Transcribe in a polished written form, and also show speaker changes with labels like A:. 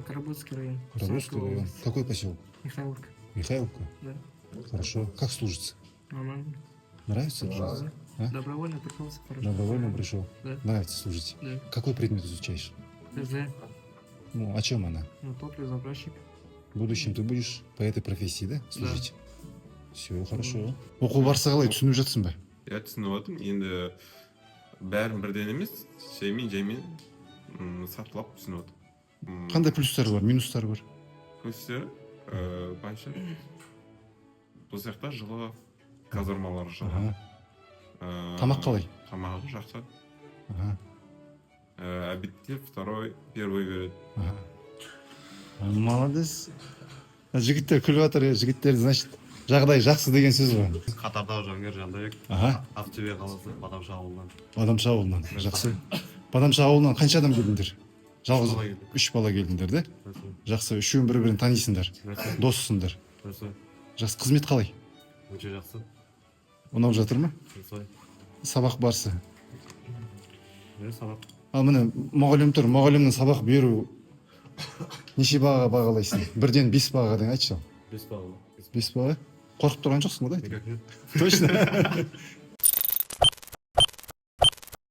A: Карабульский район.
B: Карабульский район. Какой поселок?
A: Михайловка.
B: Михайловка?
A: Да.
B: Хорошо. Как служится?
A: Нормально.
B: Нравится?
A: Да.
B: А?
A: Добровольно пришелся, хорошо.
B: Добровольно пришел?
A: Да.
B: Нравится служить?
A: Да.
B: Какой предмет изучаешь?
A: ТЗ.
B: Ну, о чем она?
A: Ну, топливозаправщик.
B: В будущем ты будешь по этой профессии, да, служить? Все, хорошо. Оқу барысы қалай, түсініп жатсың ба?
C: Я түсініп отырмын. Енді бәрін бірден емес, жаймен сатылап түсініп отырмын.
B: Қандай плюстары бар, минустары бар?
C: Плюстері бойынша бұл сияқты жылы казармалар жылы.
B: Ага. Тамақ қалай?
C: Тамағы жақсы.
B: Ага.
C: Обедте второй, первый береді.
B: Ага. Молодец. Жігіттер күліп жатыр, жігіттер, значит, жағдай жақсы деген сөз ғой.
D: Қатардағы жауынгер Жандабек.
B: Аха.
D: Ақтөбе қаласы Бадамша ауылынан.
B: Бадамша ауылынан, жақсы. Бадамша ауылынан қанша адам келдіңдер? Жалғыз
D: бала келдік.
B: 3 бала келдіңдер, да? Жақсы, үшеуін бір-бірін танисыңдар, доссыңдар. Жақсы, қызмет қалай?
D: Өте жақсы.
B: Ұнап жатыр ма?
D: Солай.
B: Сабақ барысы.
D: Сабақ.
B: Ал міне мұғалім тұр, мұғалімнің сабақ беру неше бағаға бағалайсың? Бірден 5 бағаға дейін айтшы.
D: 5 баға.
B: 5 баға? Қорқып тұрған жоқсың ғой да?
D: Никак нет.
B: Точно?